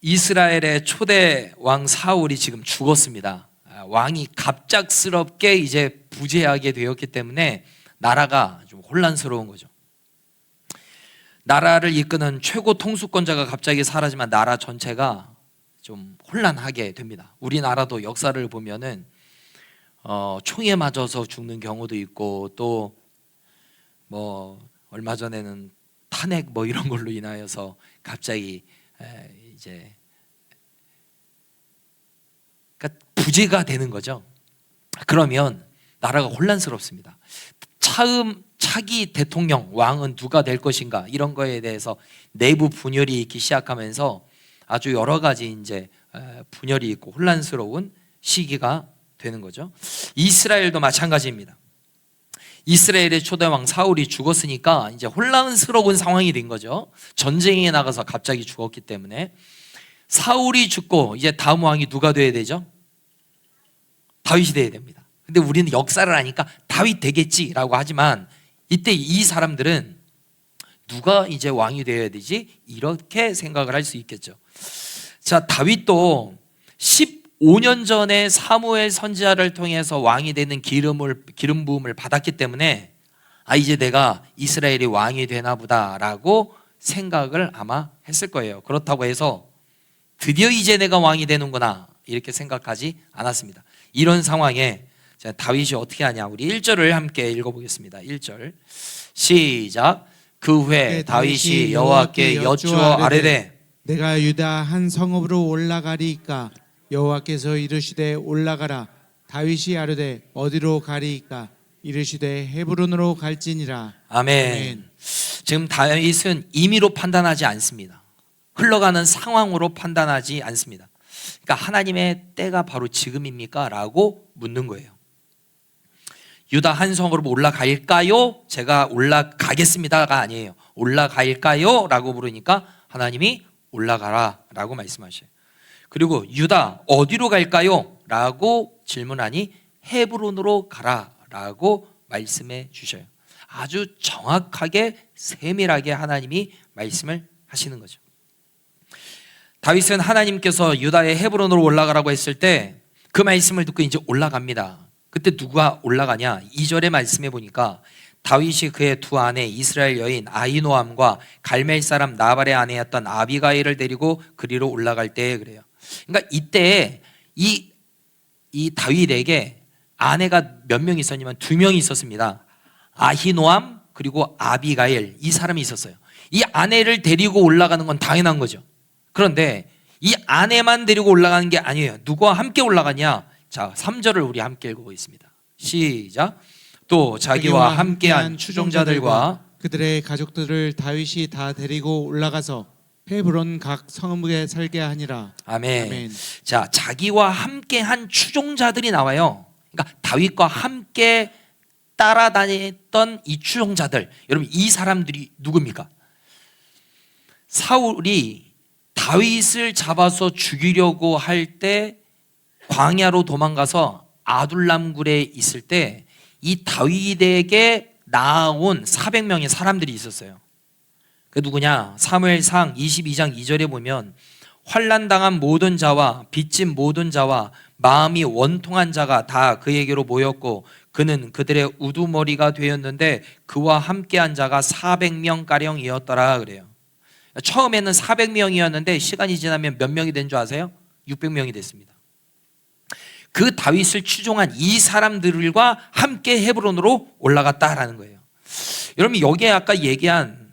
이스라엘의 초대 왕 사울이 지금 죽었습니다. 왕이 갑작스럽게 이제 부재하게 되었기 때문에 나라가 좀 혼란스러운 거죠. 나라를 이끄는 최고 통수권자가 갑자기 사라지면 나라 전체가 좀 혼란하게 됩니다. 우리나라도 역사를 보면은 총에 맞아서 죽는 경우도 있고, 또 뭐 얼마 전에는 탄핵 뭐 이런 걸로 인하여서 갑자기 이제 그러니까 부재가 되는 거죠. 그러면 나라가 혼란스럽습니다. 차기 대통령, 왕은 누가 될 것인가, 이런 거에 대해서 내부 분열이 있기 시작하면서 아주 여러 가지 이제 분열이 있고 혼란스러운 시기가 되는 거죠. 이스라엘도 마찬가지입니다. 이스라엘의 초대왕 사울이 죽었으니까 이제 혼란스러운 상황이 된 거죠. 전쟁에 나가서 갑자기 죽었기 때문에. 사울이 죽고 이제 다음 왕이 누가 돼야 되죠? 다윗이 돼야 됩니다. 근데 우리는 역사를 아니까 다윗 되겠지라고 하지만, 이때 이 사람들은 누가 이제 왕이 되어야 되지? 이렇게 생각을 할 수 있겠죠. 자, 다윗도 15년 전에 사무엘 선지자를 통해서 왕이 되는 기름 부음을 받았기 때문에 이제 내가 이스라엘이 왕이 되나 보다라고 생각을 아마 했을 거예요. 그렇다고 해서 드디어 이제 내가 왕이 되는구나 이렇게 생각하지 않았습니다. 이런 상황에 다윗이 어떻게 하냐, 우리 1절을 함께 읽어보겠습니다. 1절 시작. 그 후에 다윗이 여호와께 여쭈어 아뢰되 내가 유다 한 성읍으로 올라가리이까? 여호와께서 이르시되 올라가라. 다윗이 아뢰되 어디로 가리이까? 이르시되 헤브론으로 갈지니라. 아멘. 지금 다윗은 임의로 판단하지 않습니다. 흘러가는 상황으로 판단하지 않습니다. 그러니까 하나님의 때가 바로 지금입니까? 라고 묻는 거예요. 유다 한 성으로 올라갈까요? 제가 올라가겠습니다가 아니에요. 올라갈까요? 라고 물으니까 하나님이 올라가라 라고 말씀하셔요. 그리고 유다 어디로 갈까요? 라고 질문하니 헤브론으로 가라 라고 말씀해 주셔요. 아주 정확하게 세밀하게 하나님이 말씀을 하시는 거죠. 다윗은 하나님께서 유다의 헤브론으로 올라가라고 했을 때 그 말씀을 듣고 이제 올라갑니다. 그때 누가 올라가냐? 2절의 말씀해 보니까 다윗이 그의 두 아내 이스라엘 여인 아히노암과 갈멜 사람 나발의 아내였던 아비가일을 데리고 그리로 올라갈 때 그래요. 그러니까 이때 이 다윗에게 아내가 몇 명 있었냐면 2명이 있었습니다. 아히노암 그리고 아비가일, 이 사람이 있었어요. 이 아내를 데리고 올라가는 건 당연한 거죠. 그런데 이 아내만 데리고 올라가는 게 아니에요. 누구와 함께 올라가냐? 자, 3절을 우리 함께 읽어보겠습니다. 시작. 또 자기와 함께한 추종자들과 그들의 가족들을 다윗이 다 데리고 올라가서 헤브론 각 성읍에 살게 하니라. 아멘. 아멘. 자, 자기와 함께한 추종자들이 나와요. 그러니까 다윗과 함께 따라다녔던 이 추종자들, 여러분 이 사람들이 누굽니까? 사울이 다윗을 잡아서 죽이려고 할 때 광야로 도망가서 아둘람 굴에 있을 때 이 다윗에게 나아온 400명의 사람들이 있었어요. 그 누구냐? 사무엘상 22장 2절에 보면 환난당한 모든 자와 빚진 모든 자와 마음이 원통한 자가 다 그에게로 모였고 그는 그들의 우두머리가 되었는데 그와 함께한 자가 400명가량이었더라 그래요. 처음에는 400명이었는데 시간이 지나면 몇 명이 된 줄 아세요? 600명이 됐습니다. 그 다윗을 추종한 이 사람들과 함께 헤브론으로 올라갔다라는 거예요. 여러분 여기에 아까 얘기한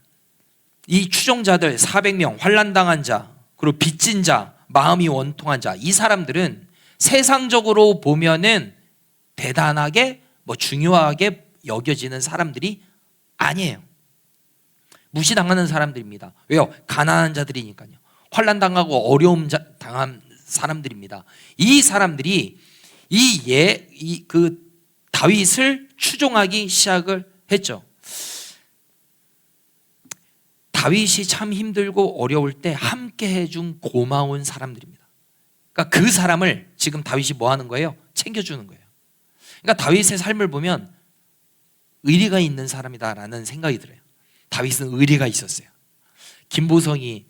이 추종자들 400명, 환난당한 자, 그리고 빚진 자, 마음이 원통한 자, 이 사람들은 세상적으로 보면은 대단하게 중요하게 여겨지는 사람들이 아니에요. 무시당하는 사람들입니다. 왜요? 가난한 자들이니까요. 환난당하고 어려움 당한 사람들입니다. 이 사람들이 그 다윗을 추종하기 시작을 했죠. 다윗이 참 힘들고 어려울 때 함께 해준 고마운 사람들입니다. 그러니까 그 사람을 지금 다윗이 뭐 하는 거예요? 챙겨주는 거예요. 그러니까 다윗의 삶을 보면 의리가 있는 사람이다라는 생각이 들어요. 다윗은 의리가 있었어요. 김보성이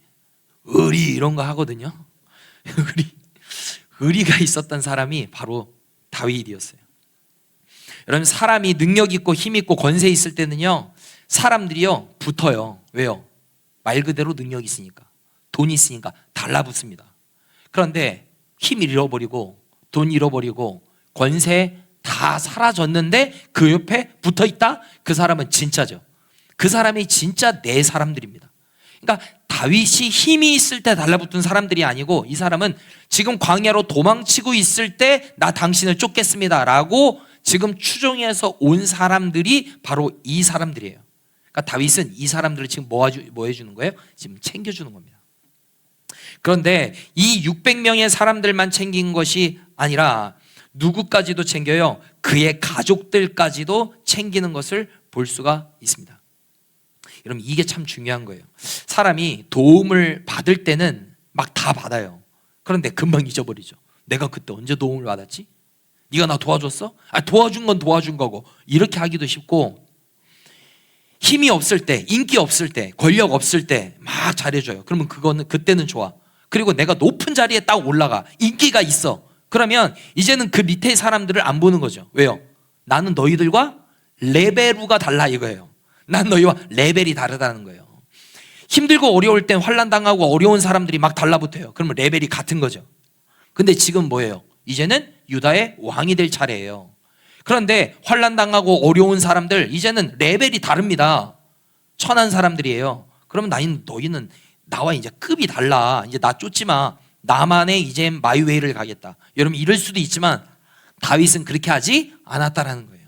의리 이런 거 하거든요. 의리가 있었던 사람이 바로 다윗이었어요. 여러분, 사람이 능력 있고 힘 있고 권세 있을 때는요, 사람들이요 붙어요. 왜요? 말 그대로 능력 있으니까, 돈 있으니까 달라붙습니다. 그런데 힘 잃어버리고 돈 잃어버리고 권세 다 사라졌는데 그 옆에 붙어있다? 그 사람은 진짜죠. 그 사람이 진짜 내 사람들입니다. 그러니까 다윗이 힘이 있을 때 달라붙은 사람들이 아니고, 이 사람은 지금 광야로 도망치고 있을 때 나 당신을 쫓겠습니다 라고 지금 추종해서 온 사람들이 바로 이 사람들이에요. 그러니까 다윗은 이 사람들을 지금 뭐 해주는 거예요? 지금 챙겨주는 겁니다. 그런데 이 600명의 사람들만 챙긴 것이 아니라 누구까지도 챙겨요? 그의 가족들까지도 챙기는 것을 볼 수가 있습니다. 여러분, 이게 참 중요한 거예요. 사람이 도움을 받을 때는 막 다 받아요. 그런데 금방 잊어버리죠. 내가 그때 언제 도움을 받았지? 네가 나 도와줬어? 도와준 건 도와준 거고, 이렇게 하기도 쉽고, 힘이 없을 때, 인기 없을 때, 권력 없을 때 막 잘해줘요. 그러면 그때는 좋아. 그리고 내가 높은 자리에 딱 올라가, 인기가 있어. 그러면 이제는 그 밑에 사람들을 안 보는 거죠. 왜요? 나는 너희들과 레벨우가 달라 이거예요. 난 너희와 레벨이 다르다는 거예요. 힘들고 어려울 땐 환난 당하고 어려운 사람들이 막 달라붙어요. 그러면 레벨이 같은 거죠. 근데 지금 뭐예요? 이제는 유다의 왕이 될 차례예요. 그런데 환난 당하고 어려운 사람들, 이제는 레벨이 다릅니다. 천한 사람들이에요. 그러면 너희는 나와 이제 급이 달라. 이제 나 쫓지 마. 나만의 이제 마이웨이를 가겠다. 여러분, 이럴 수도 있지만 다윗은 그렇게 하지 않았다라는 거예요.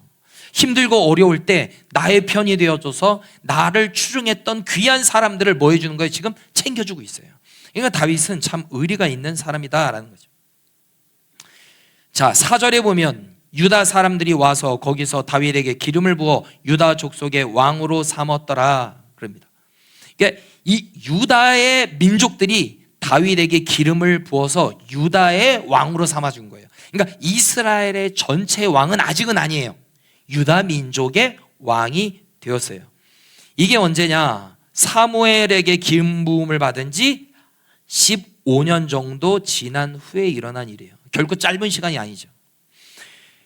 힘들고 어려울 때 나의 편이 되어줘서 나를 추종했던 귀한 사람들을 뭐 해주는 거예요? 지금 챙겨주고 있어요. 그러니까 다윗은 참 의리가 있는 사람이다라는 거죠. 자, 4절에 보면 유다 사람들이 와서 거기서 다윗에게 기름을 부어 유다 족속의 왕으로 삼았더라 그럽니다. 그러니까 이 유다의 민족들이 다윗에게 기름을 부어서 유다의 왕으로 삼아준 거예요. 그러니까 이스라엘의 전체 왕은 아직은 아니에요. 유다 민족의 왕이 되었어요. 이게 언제냐? 사무엘에게 기름 부음을 받은 지 15년 정도 지난 후에 일어난 일이에요. 결코 짧은 시간이 아니죠.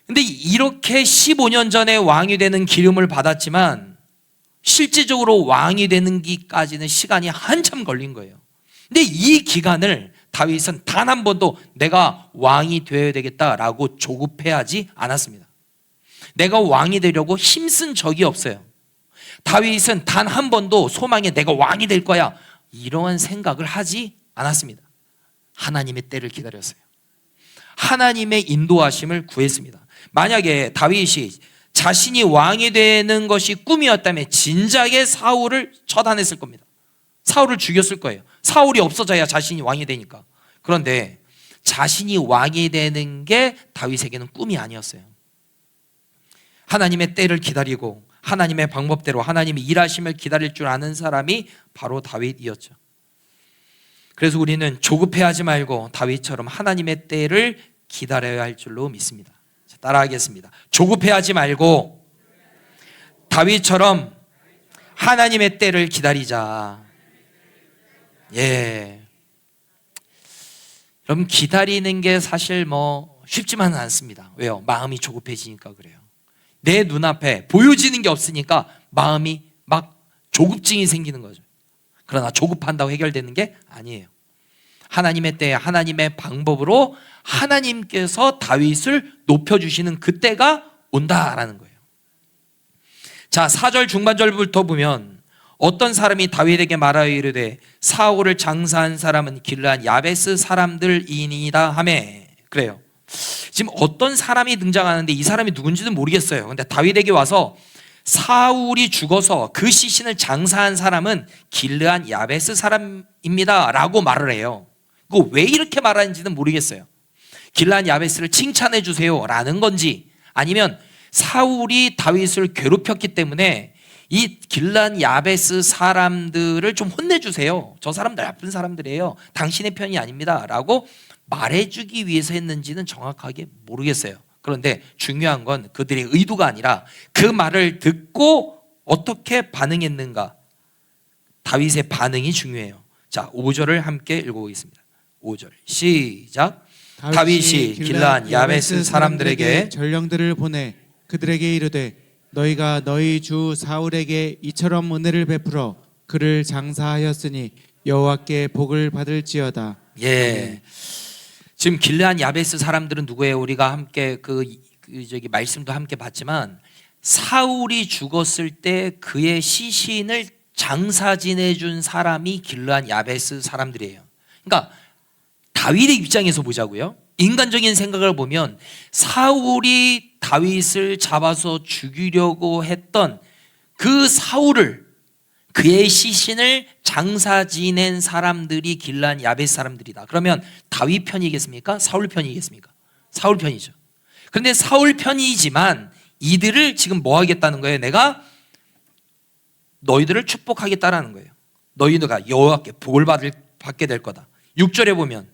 근데 이렇게 15년 전에 왕이 되는 기름을 받았지만 실질적으로 왕이 되는 기까지는 시간이 한참 걸린 거예요. 근데 이 기간을 다윗은 단 한 번도 내가 왕이 되어야 되겠다라고 조급해하지 않았습니다. 내가 왕이 되려고 힘쓴 적이 없어요. 다윗은 단 한 번도 소망에 내가 왕이 될 거야 이러한 생각을 하지 않았습니다. 하나님의 때를 기다렸어요. 하나님의 인도하심을 구했습니다. 만약에 다윗이 자신이 왕이 되는 것이 꿈이었다면 진작에 사울을 처단했을 겁니다. 사울을 죽였을 거예요. 사울이 없어져야 자신이 왕이 되니까. 그런데 자신이 왕이 되는 게 다윗에게는 꿈이 아니었어요. 하나님의 때를 기다리고 하나님의 방법대로 하나님의 일하심을 기다릴 줄 아는 사람이 바로 다윗이었죠. 그래서 우리는 조급해하지 말고 다윗처럼 하나님의 때를 기다려야 할 줄로 믿습니다. 자, 따라하겠습니다. 조급해하지 말고 다윗처럼 하나님의 때를 기다리자. 예. 여러분, 기다리는 게 사실 쉽지만은 않습니다. 왜요? 마음이 조급해지니까 그래요. 내 눈앞에 보여지는 게 없으니까 마음이 막 조급증이 생기는 거죠. 그러나 조급한다고 해결되는 게 아니에요. 하나님의 때에 하나님의 방법으로 하나님께서 다윗을 높여주시는 그때가 온다라는 거예요. 자, 4절 중반절부터 보면 어떤 사람이 다윗에게 말하여 이르되 사울을 장사한 사람은 길르한 야베스 사람들이니이다 하매. 그래요. 지금 어떤 사람이 등장하는데 이 사람이 누군지는 모르겠어요. 근데 다윗에게 와서 사울이 죽어서 그 시신을 장사한 사람은 길르한 야베스 사람입니다 라고 말을 해요. 그거 왜 이렇게 말하는지는 모르겠어요. 길르한 야베스를 칭찬해 주세요 라는 건지, 아니면 사울이 다윗을 괴롭혔기 때문에 이 길르한 야베스 사람들을 좀 혼내주세요. 저 사람들 나쁜 사람들이에요. 당신의 편이 아닙니다 라고 말해주기 위해서 했는지는 정확하게 모르겠어요. 그런데 중요한 건 그들의 의도가 아니라 그 말을 듣고 어떻게 반응했는가, 다윗의 반응이 중요해요. 자, 5절을 함께 읽어보겠습니다. 5절 시작. 다윗이 길르앗 야베스 사람들에게 전령들을 보내 그들에게 이르되 너희가 너희 주 사울에게 이처럼 은혜를 베풀어 그를 장사하였으니 여호와께 복을 받을지어다. 예. 지금 길르앗 야베스 사람들은 누구예요? 우리가 함께 저기 말씀도 함께 봤지만 사울이 죽었을 때 그의 시신을 장사 지내준 사람이 길르앗 야베스 사람들이에요. 그러니까 다윗의 입장에서 보자고요. 인간적인 생각을 보면 사울이 다윗을 잡아서 죽이려고 했던 그 사울을, 그의 시신을 장사 지낸 사람들이 길르앗 야베스 사람들이다. 그러면 다윗 편이겠습니까? 사울 편이겠습니까? 사울 편이죠. 그런데 사울 편이지만 이들을 지금 뭐 하겠다는 거예요? 내가 너희들을 축복하겠다라는 거예요. 너희들가 여호와께 복을 받게 될 거다. 6절에 보면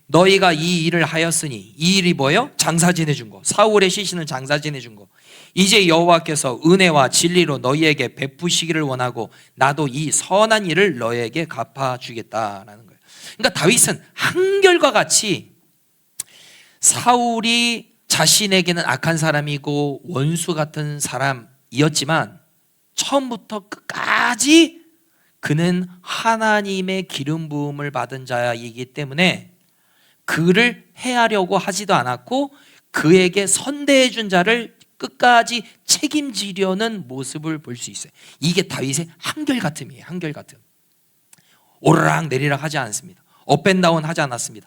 너희가 이 일을 하였으니, 이 일이 뭐예요? 장사 지내준 거, 사울의 시신을 장사 지내준 거. 이제 여호와께서 은혜와 진리로 너희에게 베푸시기를 원하고 나도 이 선한 일을 너희에게 갚아주겠다라는 거예요. 그러니까 다윗은 한결과 같이 사울이 자신에게는 악한 사람이고 원수 같은 사람이었지만 처음부터 끝까지 그는 하나님의 기름 부음을 받은 자이기 때문에 그를 해하려고 하지도 않았고 그에게 선대해 준 자를 끝까지 책임지려는 모습을 볼 수 있어요. 이게 다윗의 한결같음이에요. 한결같음. 오르락 내리락 하지 않습니다. 업앤다운 하지 않았습니다.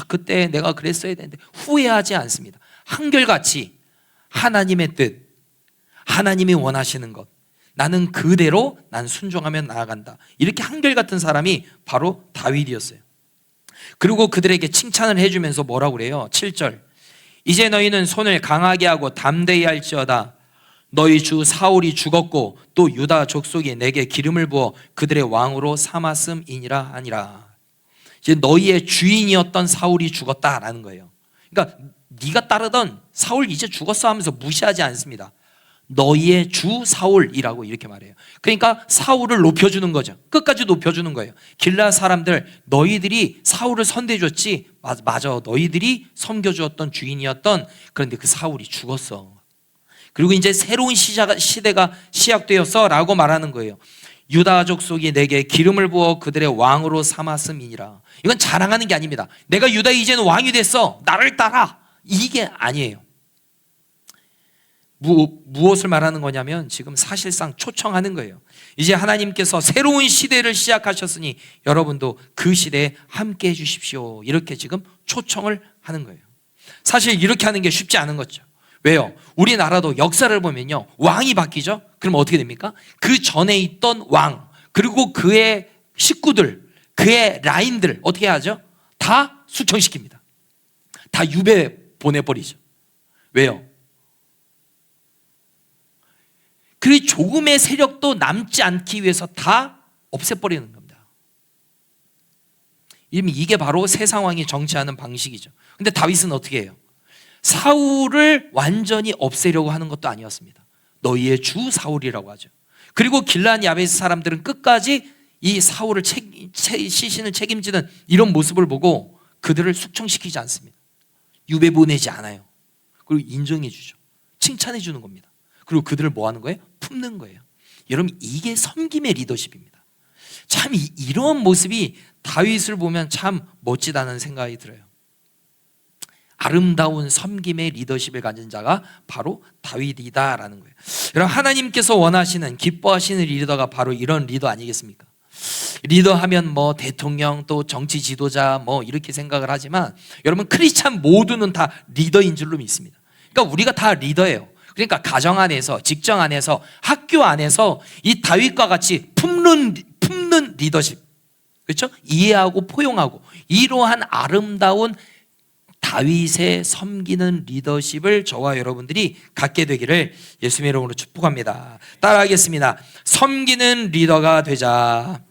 그때 내가 그랬어야 되는데 후회하지 않습니다. 한결같이 하나님의 뜻, 하나님이 원하시는 것, 나는 그대로 난 순종하며 나아간다. 이렇게 한결같은 사람이 바로 다윗이었어요. 그리고 그들에게 칭찬을 해주면서 뭐라고 그래요? 7절 이제 너희는 손을 강하게 하고 담대히 할지어다. 너희 주 사울이 죽었고 또 유다 족속이 내게 기름을 부어 그들의 왕으로 삼았음이니라 하니라. 이제 너희의 주인이었던 사울이 죽었다라는 거예요. 그러니까 네가 따르던 사울 이제 죽었어 하면서 무시하지 않습니다. 너희의 주 사울이라고 이렇게 말해요. 그러니까 사울을 높여주는 거죠. 끝까지 높여주는 거예요. 길르앗 사람들, 너희들이 사울을 선대해줬지. 맞아, 너희들이 섬겨주었던 주인이었던, 그런데 그 사울이 죽었어. 그리고 이제 새로운 시대가 시작되었어 라고 말하는 거예요. 유다 족속이 내게 기름을 부어 그들의 왕으로 삼았음이니라. 이건 자랑하는 게 아닙니다. 내가 유다 이제는 왕이 됐어, 나를 따라, 이게 아니에요. 무엇을 말하는 거냐면 지금 사실상 초청하는 거예요. 이제 하나님께서 새로운 시대를 시작하셨으니 여러분도 그 시대에 함께 해 주십시오. 이렇게 지금 초청을 하는 거예요. 사실 이렇게 하는 게 쉽지 않은 거죠. 왜요? 우리나라도 역사를 보면요, 왕이 바뀌죠. 그럼 어떻게 됩니까? 그 전에 있던 왕, 그리고 그의 식구들, 그의 라인들 어떻게 하죠? 다 수청시킵니다. 다 유배 보내버리죠. 왜요? 그리고 조금의 세력도 남지 않기 위해서 다 없애버리는 겁니다. 이게 바로 새 상황이 정치하는 방식이죠. 근데 다윗은 어떻게 해요? 사울을 완전히 없애려고 하는 것도 아니었습니다. 너희의 주 사울이라고 하죠. 그리고 길르앗 야베스 사람들은 끝까지 이 사울을 시신을 책임지는 이런 모습을 보고 그들을 숙청시키지 않습니다. 유배 보내지 않아요. 그리고 인정해 주죠. 칭찬해 주는 겁니다. 그리고 그들을 뭐 하는 거예요? 품는 거예요. 여러분, 이게 섬김의 리더십입니다. 참 이런 모습이 다윗을 보면 참 멋지다는 생각이 들어요. 아름다운 섬김의 리더십을 가진 자가 바로 다윗이다라는 거예요. 여러분, 하나님께서 원하시는, 기뻐하시는 리더가 바로 이런 리더 아니겠습니까? 리더하면 뭐 대통령, 또 정치 지도자 뭐 이렇게 생각을 하지만 여러분, 크리스찬 모두는 다 리더인 줄로 믿습니다. 그러니까 우리가 다 리더예요. 그러니까 가정 안에서, 직장 안에서, 학교 안에서 이 다윗과 같이 품는 리더십, 그렇죠? 이해하고 포용하고 이러한 아름다운 다윗의 섬기는 리더십을 저와 여러분들이 갖게 되기를 예수님의 이름으로 축복합니다. 따라하겠습니다. 섬기는 리더가 되자.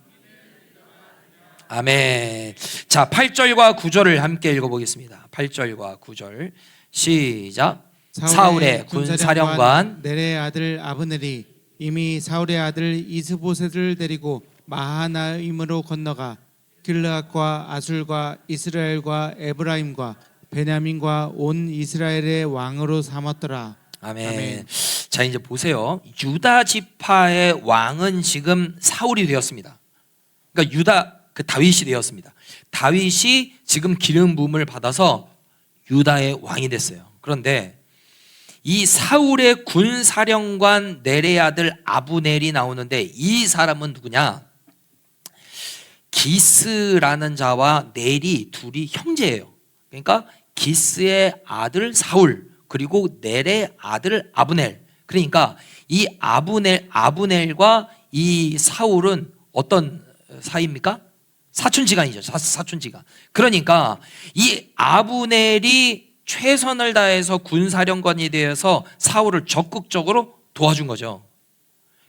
아멘. 자, 8절과 9절을 함께 읽어보겠습니다. 8절과 9절 시작. 사울의 군사령관 넬의 아들 아브넬이 이미 사울의 아들 이스보셋을 데리고 마하나임으로 건너가 길르앗과 아술과 이스라엘과 에브라임과 베냐민과 온 이스라엘의 왕으로 삼았더라. 아멘. 아멘. 자, 이제 보세요. 유다 지파의 왕은 지금 사울이 되었습니다. 그러니까 유다 그 다윗이 되었습니다. 다윗이 지금 기름 부음을 받아서 유다의 왕이 됐어요. 그런데 이 사울의 군사령관 넬의 아들 아브넬이 나오는데 이 사람은 누구냐? 기스라는 자와 넬이 둘이 형제예요. 그러니까 기스의 아들 사울 그리고 넬의 아들 아브넬. 그러니까 이 아브넬과 이 사울은 어떤 사이입니까? 사촌지간이죠. 사촌지간. 그러니까 이 아브넬이 최선을 다해서 군사령관이 되어서 사울을 적극적으로 도와준 거죠.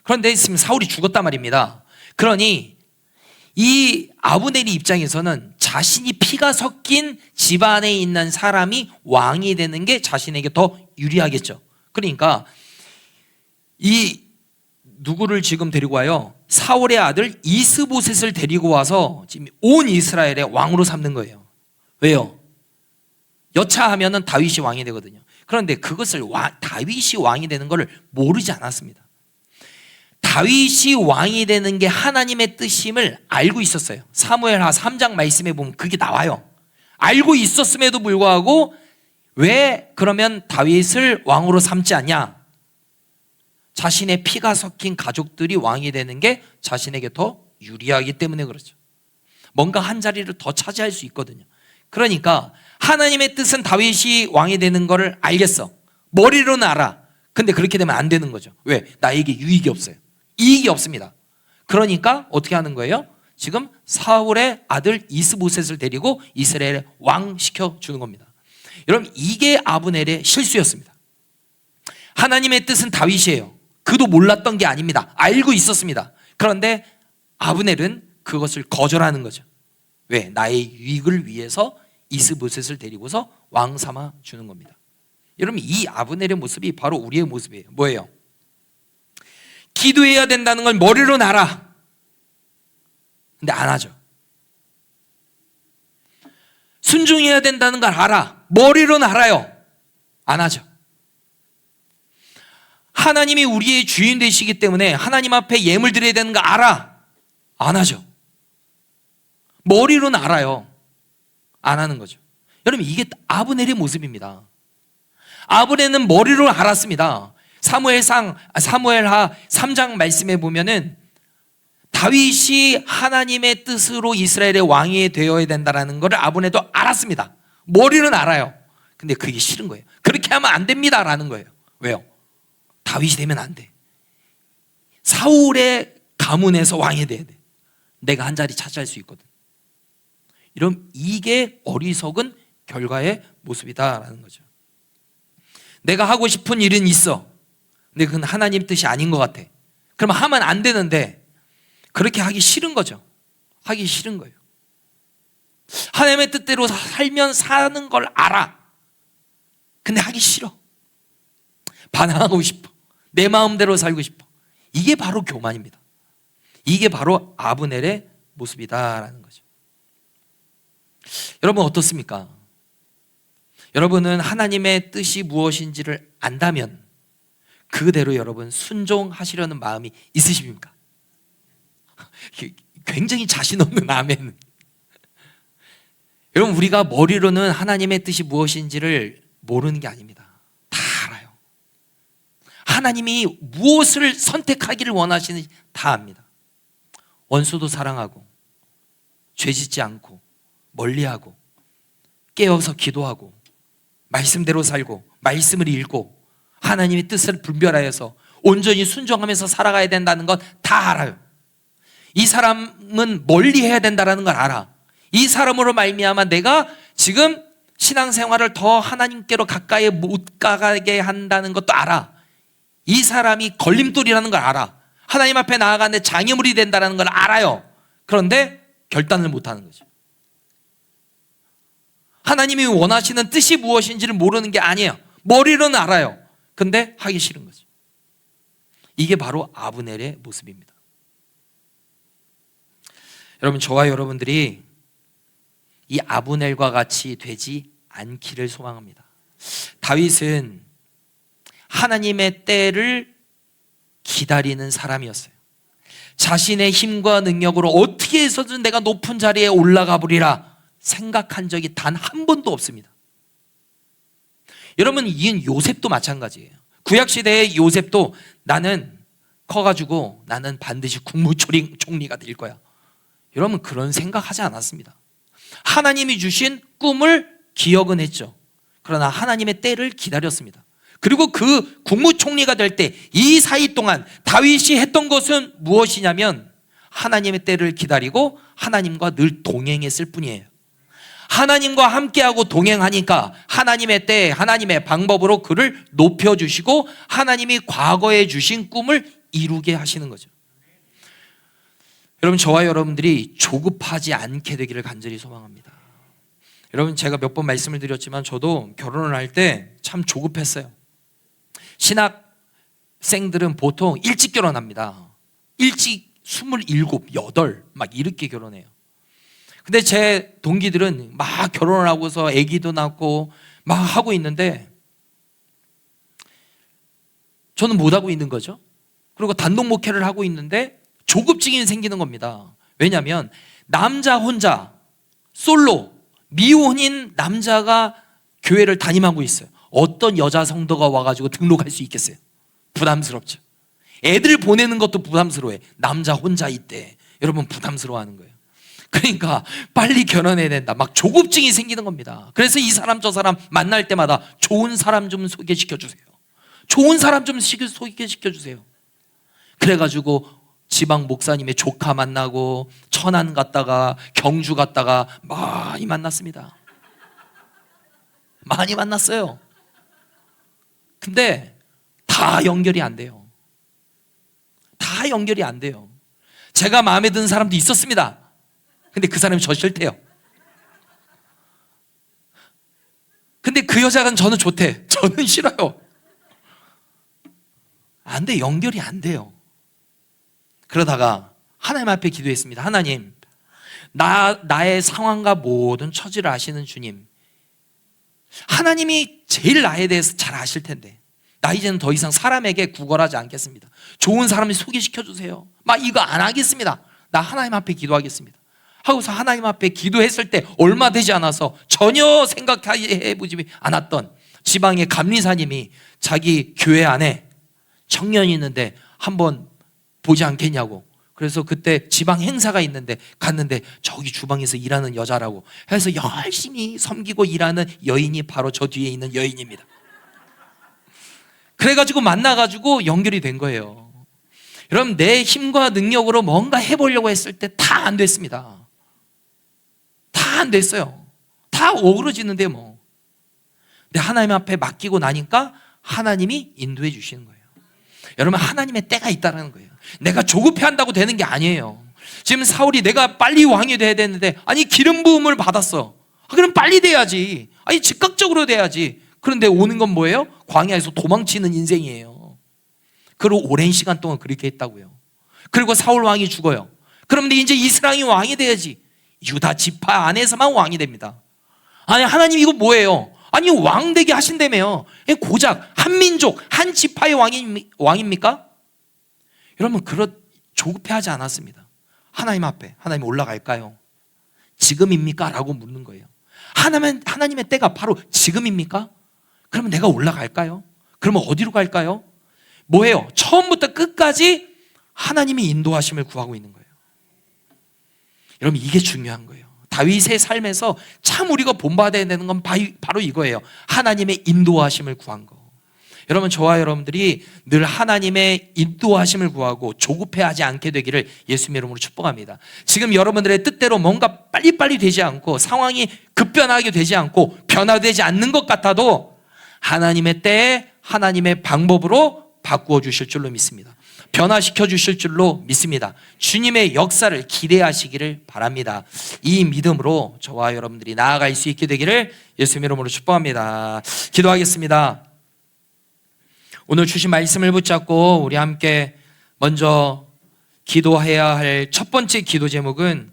그런데 지금 사울이 죽었단 말입니다. 그러니 이 아브넬의 입장에서는 자신이 피가 섞인 집안에 있는 사람이 왕이 되는 게 자신에게 더 유리하겠죠. 그러니까 이 누구를 지금 데리고 와요? 사울의 아들 이스보셋을 데리고 와서 지금 온 이스라엘의 왕으로 삼는 거예요. 왜요? 여차하면은 다윗이 왕이 되거든요. 그런데 그것을 다윗이 왕이 되는 것을 모르지 않았습니다. 다윗이 왕이 되는 게 하나님의 뜻임을 알고 있었어요. 사무엘하 3장 말씀에 보면 그게 나와요. 알고 있었음에도 불구하고 왜 그러면 다윗을 왕으로 삼지 않냐? 자신의 피가 섞인 가족들이 왕이 되는 게 자신에게 더 유리하기 때문에 그렇죠. 뭔가 한 자리를 더 차지할 수 있거든요. 그러니까 하나님의 뜻은 다윗이 왕이 되는 거를 알겠어. 머리로는 알아. 근데 그렇게 되면 안 되는 거죠. 왜? 나에게 유익이 없어요. 이익이 없습니다. 그러니까 어떻게 하는 거예요? 지금 사울의 아들 이스보셋을 데리고 이스라엘의 왕 시켜주는 겁니다. 여러분, 이게 아브넬의 실수였습니다. 하나님의 뜻은 다윗이에요. 그도 몰랐던 게 아닙니다. 알고 있었습니다. 그런데 아브넬은 그것을 거절하는 거죠. 왜? 나의 유익을 위해서 이스보셋을 데리고서 왕 삼아 주는 겁니다. 여러분, 이 아브넬의 모습이 바로 우리의 모습이에요. 뭐예요? 기도해야 된다는 걸 머리로는 알아. 근데 안 하죠. 순종해야 된다는 걸 알아. 머리로는 알아요. 안 하죠. 하나님이 우리의 주인 되시기 때문에 하나님 앞에 예물 드려야 되는 거 알아. 안 하죠. 머리로는 알아요. 안 하는 거죠. 여러분, 이게 아브넬의 모습입니다. 아브넬은 머리로 알았습니다. 사무엘하 3장 말씀에 보면은 다윗이 하나님의 뜻으로 이스라엘의 왕이 되어야 된다는 것을 아브넬도 알았습니다. 머리로는 알아요. 근데 그게 싫은 거예요. 그렇게 하면 안 됩니다라는 거예요. 왜요? 다윗이 되면 안 돼. 사울의 가문에서 왕이 돼야 돼. 내가 한 자리 차지할 수 있거든. 이런 이게 어리석은 결과의 모습이다라는 거죠. 내가 하고 싶은 일은 있어. 근데 그건 하나님 뜻이 아닌 것 같아. 그러면 하면 안 되는데 그렇게 하기 싫은 거죠. 하기 싫은 거예요. 하나님의 뜻대로 살면 사는 걸 알아. 근데 하기 싫어. 반항하고 싶어. 내 마음대로 살고 싶어. 이게 바로 교만입니다. 이게 바로 아브넬의 모습이다라는 거죠. 여러분, 어떻습니까? 여러분은 하나님의 뜻이 무엇인지를 안다면 그대로 여러분 순종하시려는 마음이 있으십니까? 굉장히 자신 없는 아멘. 여러분, 우리가 머리로는 하나님의 뜻이 무엇인지를 모르는 게 아닙니다. 다 알아요. 하나님이 무엇을 선택하기를 원하시는지 다 압니다. 원수도 사랑하고 죄짓지 않고 멀리하고 깨어서 기도하고 말씀대로 살고 말씀을 읽고 하나님의 뜻을 분별하여서 온전히 순종하면서 살아가야 된다는 것 다 알아요. 이 사람은 멀리해야 된다는 걸 알아. 이 사람으로 말미암아 내가 지금 신앙생활을 더 하나님께로 가까이 못 가게 한다는 것도 알아. 이 사람이 걸림돌이라는 걸 알아. 하나님 앞에 나아가는데 장애물이 된다는 걸 알아요. 그런데 결단을 못하는 거죠. 하나님이 원하시는 뜻이 무엇인지를 모르는 게 아니에요. 머리로는 알아요. 근데 하기 싫은 거죠. 이게 바로 아브넬의 모습입니다. 여러분, 저와 여러분들이 이 아브넬과 같이 되지 않기를 소망합니다. 다윗은 하나님의 때를 기다리는 사람이었어요. 자신의 힘과 능력으로 어떻게 해서든 내가 높은 자리에 올라가 보리라 생각한 적이 단 한 번도 없습니다. 여러분, 이 요셉도 마찬가지예요. 구약시대의 요셉도 나는 커가지고 나는 반드시 국무총리가 될 거야. 여러분, 그런 생각하지 않았습니다. 하나님이 주신 꿈을 기억은 했죠. 그러나 하나님의 때를 기다렸습니다. 그리고 그 국무총리가 될 때 이 사이 동안 다윗이 했던 것은 무엇이냐면 하나님의 때를 기다리고 하나님과 늘 동행했을 뿐이에요. 하나님과 함께하고 동행하니까 하나님의 때, 하나님의 방법으로 그를 높여주시고 하나님이 과거에 주신 꿈을 이루게 하시는 거죠. 여러분, 저와 여러분들이 조급하지 않게 되기를 간절히 소망합니다. 여러분, 제가 몇 번 말씀을 드렸지만 저도 결혼을 할 때 참 조급했어요. 신학생들은 보통 일찍 결혼합니다. 일찍 27, 8 막 이렇게 결혼해요. 근데 제 동기들은 막 결혼을 하고서 아기도 낳고 막 하고 있는데 저는 못 하고 있는 거죠. 그리고 단독 목회를 하고 있는데 조급증이 생기는 겁니다. 왜냐하면 남자 혼자 솔로 미혼인 남자가 교회를 담임하고 있어요. 어떤 여자 성도가 와가지고 등록할 수 있겠어요? 부담스럽죠. 애들 보내는 것도 부담스러워해. 남자 혼자 있대. 여러분, 부담스러워하는 거예요. 그러니까 빨리 결혼해야 된다. 막 조급증이 생기는 겁니다. 그래서 이 사람 저 사람 만날 때마다 좋은 사람 좀 소개시켜 주세요. 좋은 사람 좀 소개시켜 주세요. 그래가지고 지방 목사님의 조카 만나고 천안 갔다가 경주 갔다가 많이 만났습니다. 많이 만났어요. 근데 다 연결이 안 돼요. 다 연결이 안 돼요. 제가 마음에 드는 사람도 있었습니다. 근데 그 사람이 저 싫대요. 근데 그 여자가 저는 좋대. 저는 싫어요. 안 돼. 연결이 안 돼요. 그러다가 하나님 앞에 기도했습니다. 하나님, 나의 상황과 모든 처지를 아시는 주님, 하나님이 제일 나에 대해서 잘 아실 텐데 나 이제는 더 이상 사람에게 구걸하지 않겠습니다. 좋은 사람을 소개시켜 주세요. 막 이거 안 하겠습니다. 나 하나님 앞에 기도하겠습니다. 하고서 하나님 앞에 기도했을 때 얼마 되지 않아서 전혀 생각해보지 않았던 지방의 감리사님이 자기 교회 안에 청년이 있는데 한번 보지 않겠냐고. 그래서 그때 지방 행사가 있는데 갔는데 저기 주방에서 일하는 여자라고 해서 열심히 섬기고 일하는 여인이 바로 저 뒤에 있는 여인입니다. 그래가지고 만나가지고 연결이 된 거예요. 여러분, 내 힘과 능력으로 뭔가 해보려고 했을 때 다 안 됐습니다. 다 안 됐어요. 다 오그러지는데 뭐. 근데 하나님 앞에 맡기고 나니까 하나님이 인도해 주시는 거예요. 여러분, 하나님의 때가 있다는 거예요. 내가 조급해한다고 되는 게 아니에요. 지금 사울이 내가 빨리 왕이 돼야 되는데 아니 기름 부음을 받았어. 그럼 빨리 돼야지. 아니 즉각적으로 돼야지. 그런데 오는 건 뭐예요? 광야에서 도망치는 인생이에요. 그리고 오랜 시간 동안 그렇게 했다고요. 그리고 사울 왕이 죽어요. 그런데 이제 이스라엘이 왕이 돼야지. 유다 지파 안에서만 왕이 됩니다. 아니 하나님 이거 뭐예요? 아니 왕 되게 하신다며요. 고작 한 민족 한 지파의 왕입니까? 여러분, 조급해하지 않았습니다. 하나님 앞에 하나님 올라갈까요? 지금입니까? 라고 묻는 거예요. 하나님의 때가 바로 지금입니까? 그러면 내가 올라갈까요? 그러면 어디로 갈까요? 뭐예요? 처음부터 끝까지 하나님이 인도하심을 구하고 있는 거예요. 여러분, 이게 중요한 거예요. 다윗의 삶에서 참 우리가 본받아야 되는 건 바로 이거예요. 하나님의 인도하심을 구한 거. 여러분, 저와 여러분들이 늘 하나님의 인도하심을 구하고 조급해하지 않게 되기를 예수님의 이름으로 축복합니다. 지금 여러분들의 뜻대로 뭔가 빨리빨리 되지 않고 상황이 급변하게 되지 않고 변화되지 않는 것 같아도 하나님의 때에 하나님의 방법으로 바꾸어 주실 줄로 믿습니다. 변화시켜 주실 줄로 믿습니다. 주님의 역사를 기대하시기를 바랍니다. 이 믿음으로 저와 여러분들이 나아갈 수 있게 되기를 예수님의 이름으로 축복합니다. 기도하겠습니다. 오늘 주신 말씀을 붙잡고 우리 함께 먼저 기도해야 할 첫 번째 기도 제목은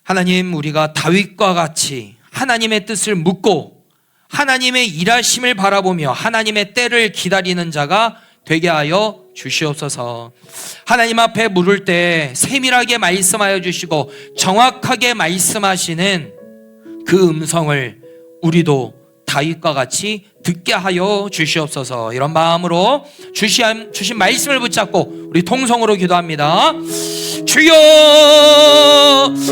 하나님, 우리가 다윗과 같이 하나님의 뜻을 묻고 하나님의 일하심을 바라보며 하나님의 때를 기다리는 자가 되게 하여 주시옵소서. 하나님 앞에 물을 때 세밀하게 말씀하여 주시고 정확하게 말씀하시는 그 음성을 우리도 다윗과 같이 듣게 하여 주시옵소서. 이런 마음으로 주신 말씀을 붙잡고 우리 통성으로 기도합니다. 주여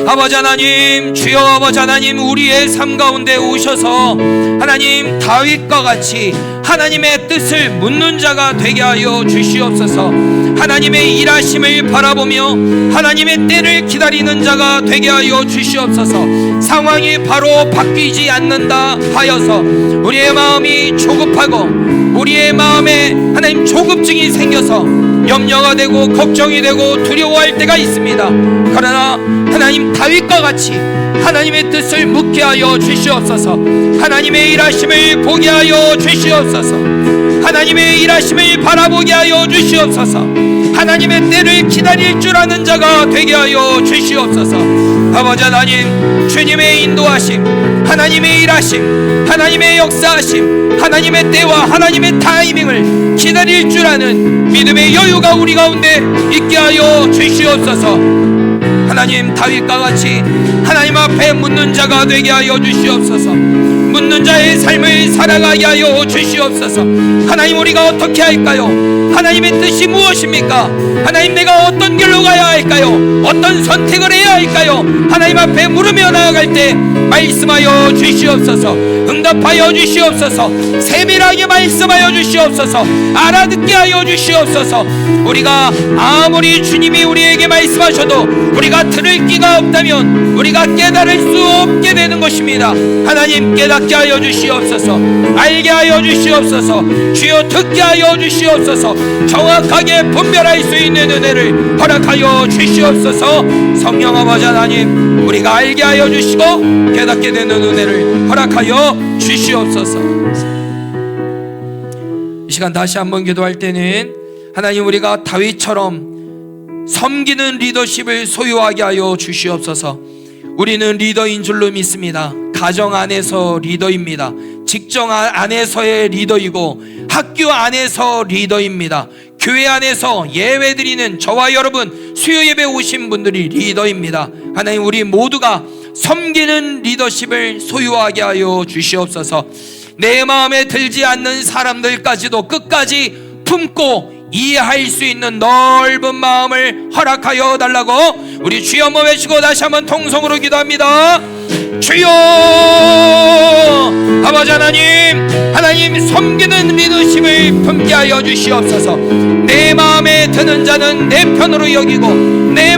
아버지 하나님, 주여 아버지 하나님, 우리의 삶 가운데 오셔서 하나님 다윗과 같이 하나님의 뜻을 묻는 자가 되게 하여 주시옵소서. 하나님의 일하심을 바라보며 하나님의 때를 기다리는 자가 되게 하여 주시옵소서. 상황이 바로 바뀌지 않는다 하여서 우리의 마음이 조급하고 우리의 마음에 하나님 조급증이 생겨서 염려가 되고 걱정이 되고 두려워할 때가 있습니다. 그러나 하나님 다윗과 같이 하나님의 뜻을 묻게 하여 주시옵소서. 하나님의 일하심을 보게 하여 주시옵소서. 하나님의 일하심을 바라보게 하여 주시옵소서. 하나님의 때를 기다릴 줄 아는 자가 되게 하여 주시옵소서. 아버지 하나님, 주님의 인도하심, 하나님의 일하심, 하나님의 역사하심, 하나님의 때와 하나님의 타이밍을 기다릴 줄 아는 믿음의 여유가 우리 가운데 있게 하여 주시옵소서. 하나님, 다윗과 같이 하나님 앞에 묻는 자가 되게 하여 주시옵소서. 묻는 자의 삶을 살아가게 하여 주시옵소서. 하나님, 우리가 어떻게 할까요? 하나님의 뜻이 무엇입니까? 하나님, 내가 어떤 길로 가야 할까요? 어떤 선택을 해야 할까요? 하나님 앞에 물으며 나아갈 때 말씀하여 주시옵소서. 응답하여 주시옵소서. 세밀하게 말씀하여 주시옵소서. 알아듣게 하여 주시옵소서. 우리가 아무리 주님이 우리에게 말씀하셔도 우리가 들을 끼가 없다면 우리가 깨달을 수 없게 되는 것입니다. 하나님, 깨닫게 하여 주시옵소서. 알게 하여 주시옵소서. 주여, 듣게 하여 주시옵소서. 정확하게 분별할 수 있는 은혜를 허락하여 주시옵소서. 성령 아버지 하나님, 우리가 알게 하여 주시고 깨닫게 되는 은혜를 허락하여 주시옵소서. 이 시간 다시 한번 기도할 때는 하나님, 우리가 다윗처럼 섬기는 리더십을 소유하게 하여 주시옵소서. 우리는 리더인 줄로 믿습니다. 가정 안에서 리더입니다. 직장 안에서의 리더이고 학교 안에서 리더입니다. 교회 안에서 예배드리는 저와 여러분, 수요 예배 오신 분들이 리더입니다. 하나님, 우리 모두가 섬기는 리더십을 소유하게 하여 주시옵소서. 내 마음에 들지 않는 사람들까지도 끝까지 품고 이해할 수 있는 넓은 마음을 허락하여 달라고 우리 주여 한번 외치고 다시 한번 통성으로 기도합니다. 주여 아버지 하나님, 하나님 섬기는 리더십을 품게 하여 주시옵소서. 내 마음에 드는 자는 내 편으로 여기고 내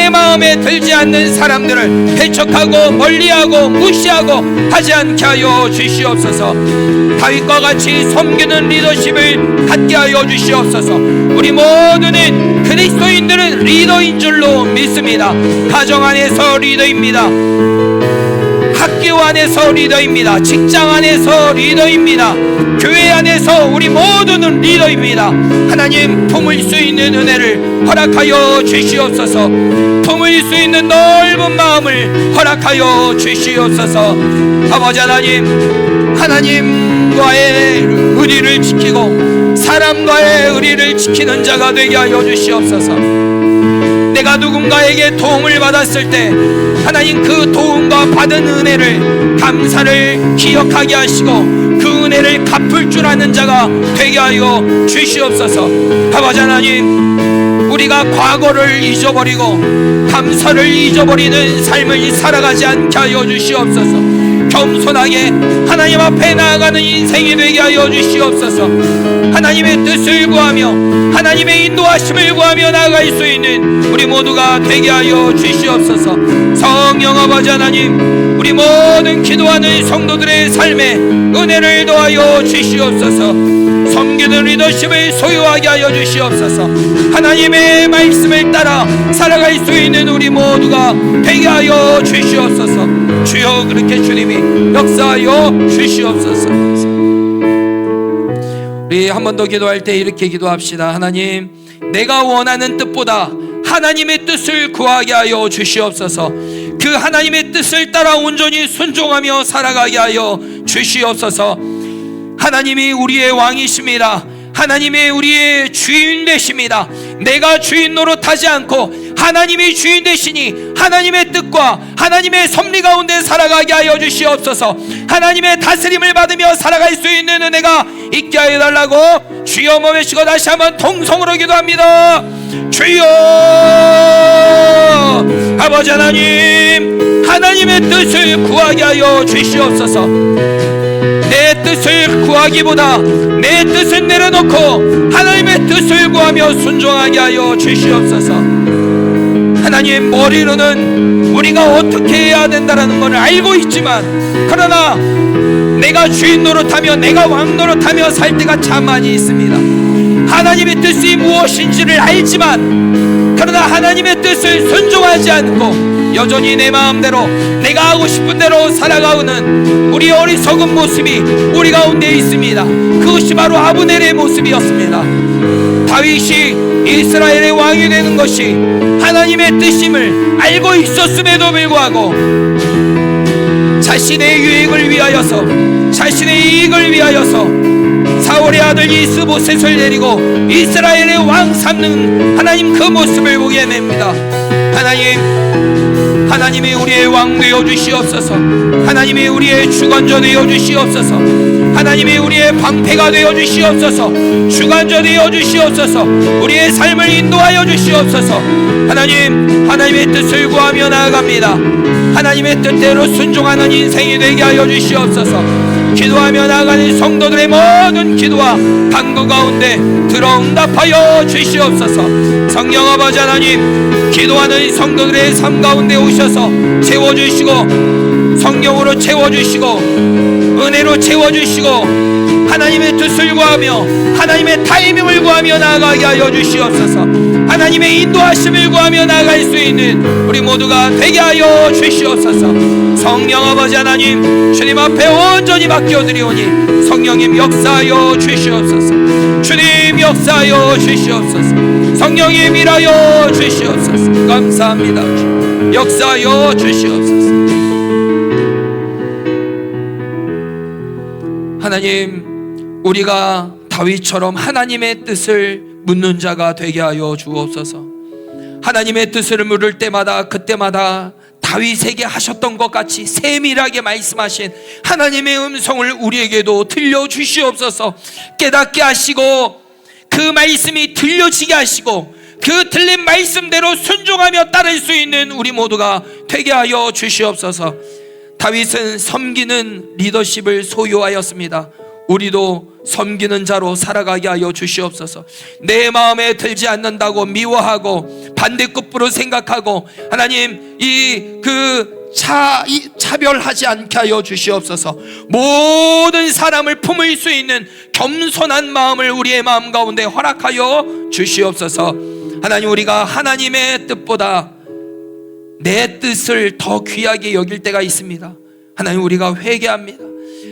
마음에 들지 않는 사람들을 배척하고 멀리하고 무시하고 하지 않게 하여 주시옵소서. 다윗과 같이 섬기는 리더십을 갖게 하여 주시옵소서. 우리 모두는 그리스도인들은 리더인 줄로 믿습니다. 가정 안에서 리더입니다. 학교 안에서 리더입니다. 직장 안에서 리더입니다. 교회 안에서 우리 모두는 리더입니다. 하나님, 품을 수 있는 은혜를 허락하여 주시옵소서. 품을 수 있는 넓은 마음을 허락하여 주시옵소서. 아버지 하나님, 하나님과의 의리를 지키고 사람과의 의리를 지키는 자가 되게 하여 주시옵소서. 내가 누군가에게 도움을 받았을 때 하나님, 그 도움과 받은 은혜를 감사를 기억하게 하시고 그 은혜를 갚을 줄 아는 자가 되게 하여 주시옵소서. 아버지 하나님, 우리가 과거를 잊어버리고 감사를 잊어버리는 삶을 살아가지 않게 하여 주시옵소서. 겸손하게 하나님 앞에 나아가는 인생이 되게 하여 주시옵소서. 하나님의 뜻을 구하며 하나님의 인도하심을 구하며 나아갈 수 있는 우리 모두가 되게 하여 주시옵소서. 성령 아버지 하나님, 우리 모든 기도하는 성도들의 삶에 은혜를 더하여 주시옵소서. 섬기는 리더십을 소유하게 하여 주시옵소서. 하나님의 말씀을 따라 살아갈 수 있는 우리 모두가 되게 하여 주시옵소서. 주여, 그렇게 주님이 역사하여 주시옵소서. 우리 한 번 더 기도할 때 이렇게 기도합시다. 하나님, 내가 원하는 뜻보다 하나님의 뜻을 구하게 하여 주시옵소서. 그 그 하나님의 뜻을 따라 온전히 순종하며 살아가게 하여 주시옵소서. 하나님이 우리의 왕이십니다. 하나님이 우리의 주인 되십니다. 내가 주인 노릇하지 않고 하나님이 주인 되시니 하나님의 뜻과 하나님의 섭리 가운데 살아가게 하여 주시옵소서. 하나님의 다스림을 받으며 살아갈 수 있는 은혜가 있게 하여 달라고 주여 모시고 다시 한번 통성으로 기도합니다. 주여, 아버지 하나님, 하나님의 뜻을 구하게 하여 주시옵소서. 내 뜻을 구하기보다 내 뜻을 내려놓고 하나님의 뜻을 구하며 순종하게 하여 주시옵소서. 하나님, 머리로는 우리가 어떻게 해야 된다는 것을 알고 있지만, 그러나 내가 주인 노릇하며 내가 왕 노릇하며 살 때가 참 많이 있습니다. 하나님의 뜻이 무엇인지를 알지만 그러나 하나님의 뜻을 순종하지 않고 여전히 내 마음대로 내가 하고 싶은 대로 살아가는 우리 어리석은 모습이 우리 가운데 있습니다. 그것이 바로 아브넬의 모습이었습니다. 다윗이 이스라엘의 왕이 되는 것이 하나님의 뜻임을 알고 있었음에도 불구하고 자신의 유익을 위하여서, 자신의 이익을 위하여서 사울의 아들 이스보셋을 데리고 이스라엘의 왕 삼는 하나님 그 모습을 보게 됩니다. 하나님이 우리의 왕 되어 주시옵소서. 하나님이 우리의 주관자 되어 주시옵소서. 하나님이 우리의 방패가 되어 주시옵소서. 주관자 되어 주시옵소서. 우리의 삶을 인도하여 주시옵소서. 하나님의 뜻을 구하며 나아갑니다. 하나님의 뜻대로 순종하는 인생이 되게 하여 주시옵소서. 기도하며 나아가는 성도들의 모든 기도와 간구 가운데 들어응답하여 주시옵소서. 성령 아버지 하나님, 기도하는 성도들의 삶 가운데 오셔서 채워주시고 성령으로 채워주시고 은혜로 채워주시고 하나님의 뜻을 구하며 하나님의 타이밍을 구하며 나아가게 하여 주시옵소서. 하나님의 인도하심을 구하며 나아갈 수 있는 우리 모두가 되게 하여 주시옵소서. 성령 아버지 하나님, 주님 앞에 온전히 맡겨드리오니 성령님 역사하여 주시옵소서. 주님 역사하여 주시옵소서. 성령님 일하여 주시옵소서. 감사합니다. 역사하여 주시옵소서. 하나님, 우리가 다윗처럼 하나님의 뜻을 묻는 자가 되게 하여 주옵소서. 하나님의 뜻을 물을 때마다 그때마다 다윗에게 하셨던 것 같이 세밀하게 말씀하신 하나님의 음성을 우리에게도 들려주시옵소서. 깨닫게 하시고 그 말씀이 들려지게 하시고 그 들린 말씀대로 순종하며 따를 수 있는 우리 모두가 되게 하여 주시옵소서. 다윗은 섬기는 리더십을 소유하였습니다. 우리도 섬기는 자로 살아가게 하여 주시옵소서. 내 마음에 들지 않는다고 미워하고 반대급부로 생각하고 하나님 차별하지 않게 하여 주시옵소서. 모든 사람을 품을 수 있는 겸손한 마음을 우리의 마음 가운데 허락하여 주시옵소서. 하나님, 우리가 하나님의 뜻보다 내 뜻을 더 귀하게 여길 때가 있습니다. 하나님, 우리가 회개합니다.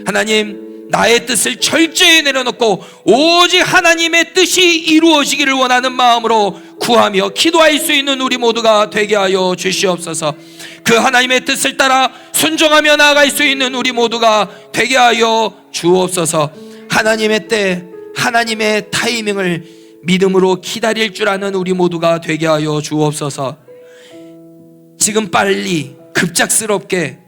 하나님, 나의 뜻을 철저히 내려놓고 오직 하나님의 뜻이 이루어지기를 원하는 마음으로 구하며 기도할 수 있는 우리 모두가 되게 하여 주시옵소서. 그 하나님의 뜻을 따라 순종하며 나아갈 수 있는 우리 모두가 되게 하여 주옵소서. 하나님의 때, 하나님의 타이밍을 믿음으로 기다릴 줄 아는 우리 모두가 되게 하여 주옵소서. 지금 빨리 급작스럽게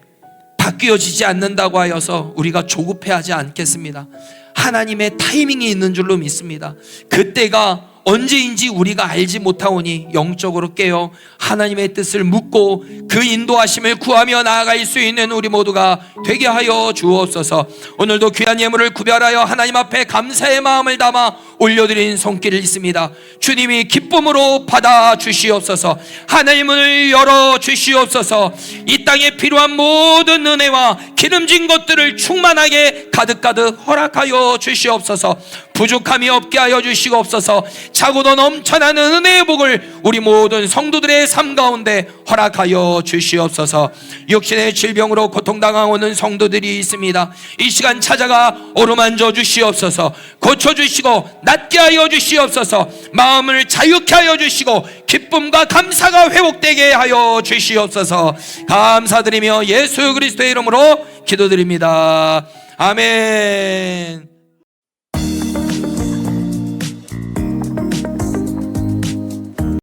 바뀌어지지 않는다고 하여서 우리가 조급해하지 않겠습니다. 하나님의 타이밍이 있는 줄로 믿습니다. 그때가 언제인지 우리가 알지 못하오니 영적으로 깨어 하나님의 뜻을 묻고 그 인도하심을 구하며 나아갈 수 있는 우리 모두가 되게 하여 주옵소서. 오늘도 귀한 예물을 구별하여 하나님 앞에 감사의 마음을 담아 올려드린 손길을 있습니다. 주님이 기쁨으로 받아 주시옵소서. 하나님의 문을 열어 주시옵소서. 이 땅에 필요한 모든 은혜와 기름진 것들을 충만하게 가득가득 허락하여 주시옵소서. 부족함이 없게 하여 주시옵소서. 차고도 넘쳐나는 은혜의 복을 우리 모든 성도들의 삶 가운데 허락하여 주시옵소서. 육신의 질병으로 고통당하고 있는 성도들이 있습니다. 이 시간 찾아가 어루만져 주시옵소서. 고쳐주시고 낫게 하여 주시옵소서. 마음을 자유케 하여 주시고 기쁨과 감사가 회복되게 하여 주시옵소서. 감사드리며 예수 그리스도의 이름으로 기도드립니다. 아멘.